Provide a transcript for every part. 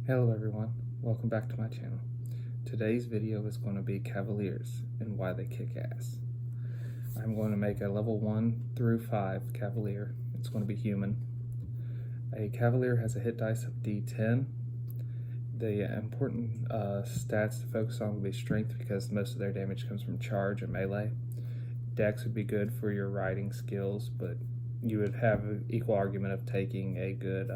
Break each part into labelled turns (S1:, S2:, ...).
S1: Hello everyone, welcome back to my channel. Today's video is going to be Cavaliers and why they kick ass. I'm going to make a level 1 through 5 Cavalier. It's going to be human. A Cavalier has a hit dice of D10. The important stats to focus on would be strength because most of their damage comes from charge and melee. Dex would be good for your riding skills, but you would have an equal argument of taking a good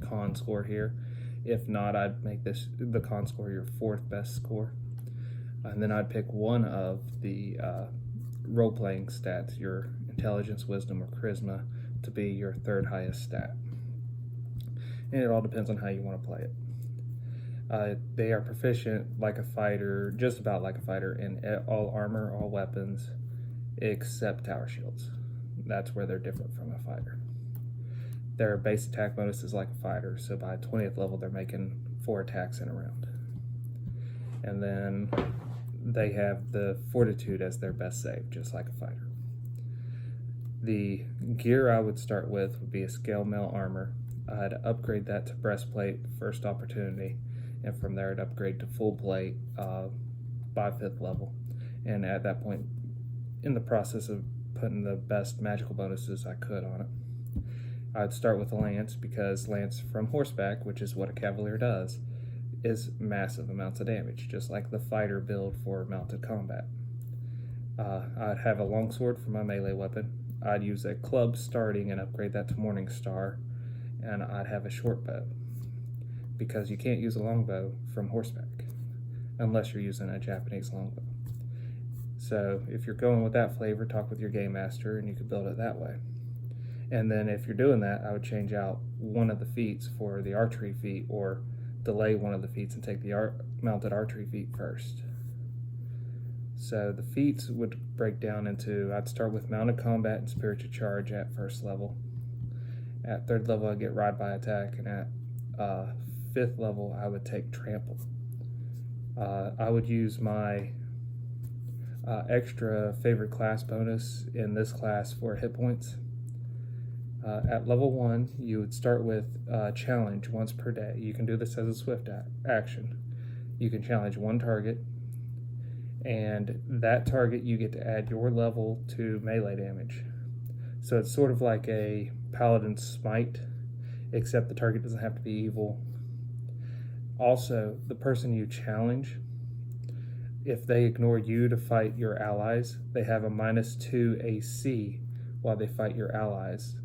S1: con score here. If not, I'd make the con score your 4th best score. And then I'd pick one of the role-playing stats, your intelligence, wisdom, or charisma, to be your 3rd highest stat. And it all depends on how you want to play it. They are proficient like a fighter, just about like a fighter, in all armor, all weapons, except tower shields. That's where they're different from a fighter. Their base attack bonus is like a fighter, so by 20th level they're making 4 attacks in a round. And then they have the fortitude as their best save, just like a fighter. The gear I would start with would be a scale mail armor. I'd upgrade that to breastplate first opportunity, and from there I'd upgrade to full plate by 5th level. And at that point, in the process of putting the best magical bonuses I could on it, I'd start with a lance, because lance from horseback, which is what a cavalier does, is massive amounts of damage, just like the fighter build for mounted combat. I'd have a longsword for my melee weapon. I'd use a club starting and upgrade that to Morning Star, and I'd have a short bow, because you can't use a longbow from horseback unless you're using a Japanese longbow. So if you're going with that flavor, talk with your game master and you could build it that way. And then if you're doing that, I would change out one of the feats for the archery feat, or delay one of the feats and take the mounted archery feat first. So the feats would break down into, I'd start with mounted combat and spiritual charge at 1st level. At 3rd level, I'd get ride by attack, and at 5th level, I would take trample. I would use my extra favorite class bonus in this class for hit points. At level 1, you would start with challenge once per day. You can do this as a swift action. You can challenge one target, and that target you get to add your level to melee damage. So it's sort of like a paladin's smite, except the target doesn't have to be evil. Also, the person you challenge, if they ignore you to fight your allies, they have a -2 AC while they fight your allies,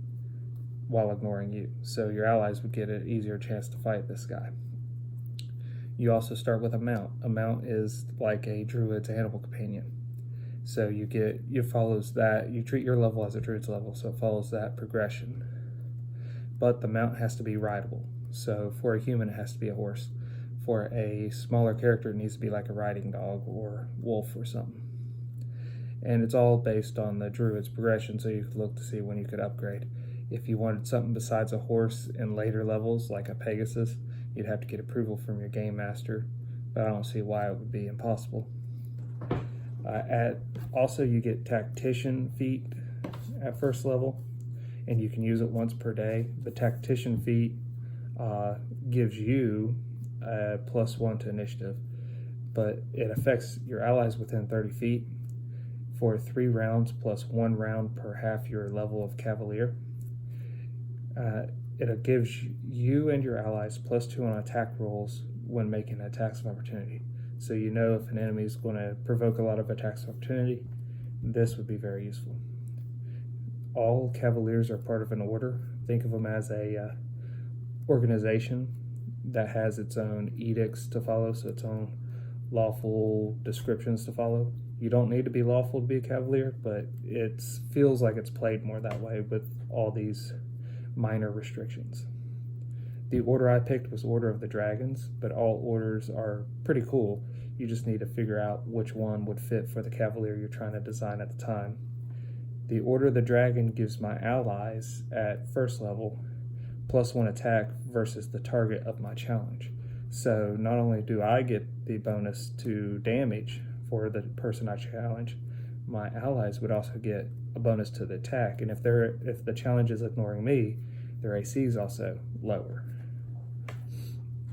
S1: while ignoring you. So your allies would get an easier chance to fight this guy. You also start with a mount. A mount is like a druid's animal companion. So it follows that. You treat your level as a druid's level, so it follows that progression. But the mount has to be rideable. So for a human, it has to be a horse. For a smaller character, it needs to be like a riding dog or wolf or something. And it's all based on the druid's progression, so you could look to see when you could upgrade. If you wanted something besides a horse in later levels, like a Pegasus, you'd have to get approval from your game master, but I don't see why it would be impossible. Also, you get tactician feat at 1st level, and you can use it once per day. The tactician feat gives you a +1 to initiative, but it affects your allies within 30 feet for 3 rounds plus 1 round per half your level of Cavalier. It gives you and your allies +2 on attack rolls when making attacks of opportunity. So you know if an enemy is going to provoke a lot of attacks of opportunity, this would be very useful. All Cavaliers are part of an order. Think of them as a organization that has its own edicts to follow, so its own lawful descriptions to follow. You don't need to be lawful to be a Cavalier, but it feels like it's played more that way with all these minor restrictions. The order I picked was Order of the Dragons, but all orders are pretty cool. You just need to figure out which one would fit for the Cavalier you're trying to design at the time. The Order of the Dragon gives my allies at 1st level +1 attack versus the target of my challenge. So not only do I get the bonus to damage for the person I challenge, my allies would also get a bonus to the attack, and if the challenge is ignoring me, their AC is also lower.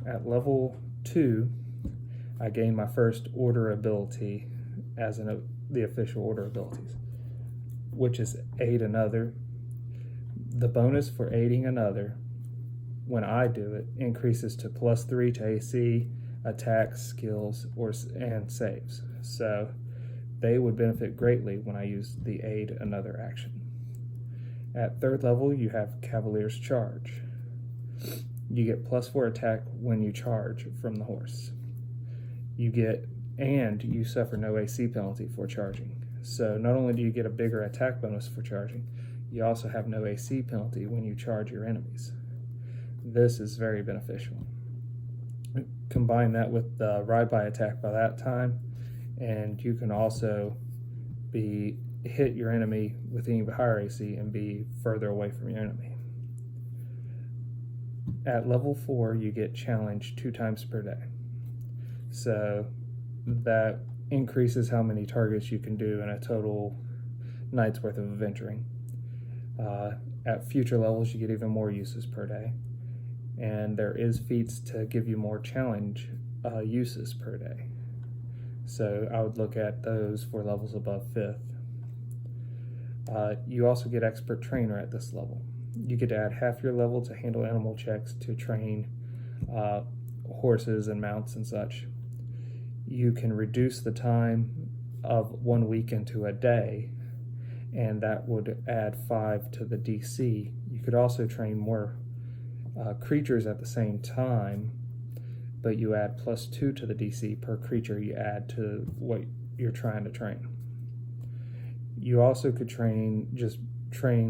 S1: At level 2, I gained my first order ability as the official order abilities, which is aid another. The bonus for aiding another, when I do it, increases to +3 to AC, attacks, skills, and saves. So they would benefit greatly when I use the aid another action. At 3rd level, you have Cavaliers Charge. You get +4 attack when you charge from the horse. And you suffer no AC penalty for charging. So not only do you get a bigger attack bonus for charging, you also have no AC penalty when you charge your enemies. This is very beneficial. Combine that with the ride-by attack by that time, and you can also hit your enemy with any higher AC and be further away from your enemy. At level 4, you get challenged 2 times per day. So that increases how many targets you can do in a total night's worth of adventuring. At future levels, you get even more uses per day. And there is feats to give you more challenge uses per day. So I would look at those for levels above 5th. You also get Expert Trainer at this level. You get to add half your level to handle animal checks to train horses and mounts and such. You can reduce the time of 1 week into a day, and that would add 5 to the DC. You could also train more creatures at the same time, but you add +2 to the DC per creature you add to what you're trying to train. You also could train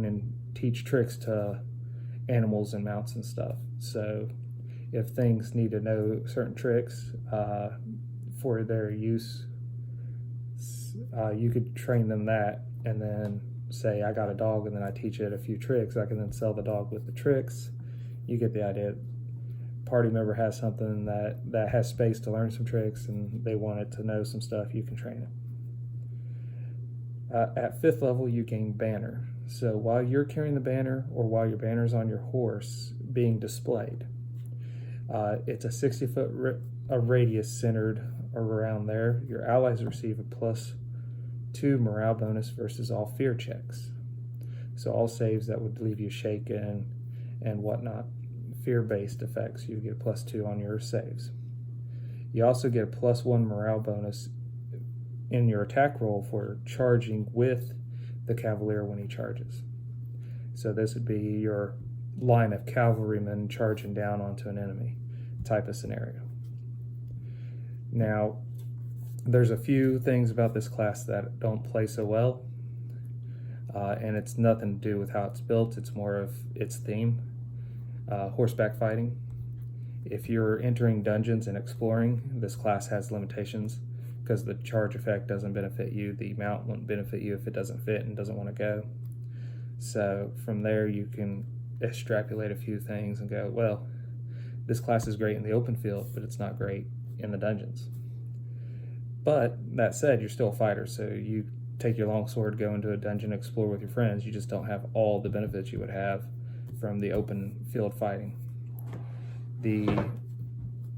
S1: and teach tricks to animals and mounts and stuff. So if things need to know certain tricks for their use, you could train them that, and then say I got a dog and then I teach it a few tricks. I can then sell the dog with the tricks. You get the idea. Party member has something that has space to learn some tricks and they want it to know some stuff, you can train it. At 5th level, you gain Banner. So while you're carrying the banner or while your banner's on your horse being displayed, it's a 60-foot radius centered around there. Your allies receive a +2 morale bonus versus all fear checks. So all saves that would leave you shaken and whatnot, fear-based effects, you get a +2 on your saves. You also get a +1 morale bonus in your attack roll for charging with the Cavalier when he charges. So this would be your line of cavalrymen charging down onto an enemy type of scenario. Now, there's a few things about this class that don't play so well, and it's nothing to do with how it's built, it's more of its theme. Horseback fighting. If you're entering dungeons and exploring, this class has limitations because the charge effect doesn't benefit you. The mount won't benefit you if it doesn't fit and doesn't want to go. So from there you can extrapolate a few things and go, well, this class is great in the open field, but it's not great in the dungeons. But that said, you're still a fighter, so you take your longsword, go into a dungeon, explore with your friends. You just don't have all the benefits you would have from the open field fighting.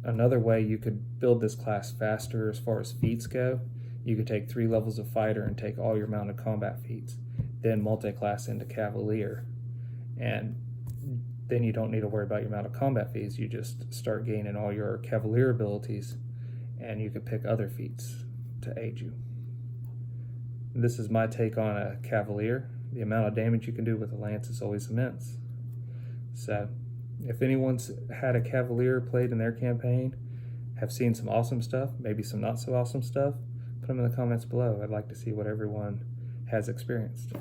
S1: Another way you could build this class faster as far as feats go, you could take 3 levels of fighter and take all your mounted combat feats, then multi-class into Cavalier, and then you don't need to worry about your mounted combat feats. You just start gaining all your Cavalier abilities, and you could pick other feats to aid you. This is my take on a Cavalier. The amount of damage you can do with a lance is always immense. So if anyone's had a Cavalier played in their campaign, have seen some awesome stuff, maybe some not so awesome stuff, put them in the comments below. I'd like to see what everyone has experienced.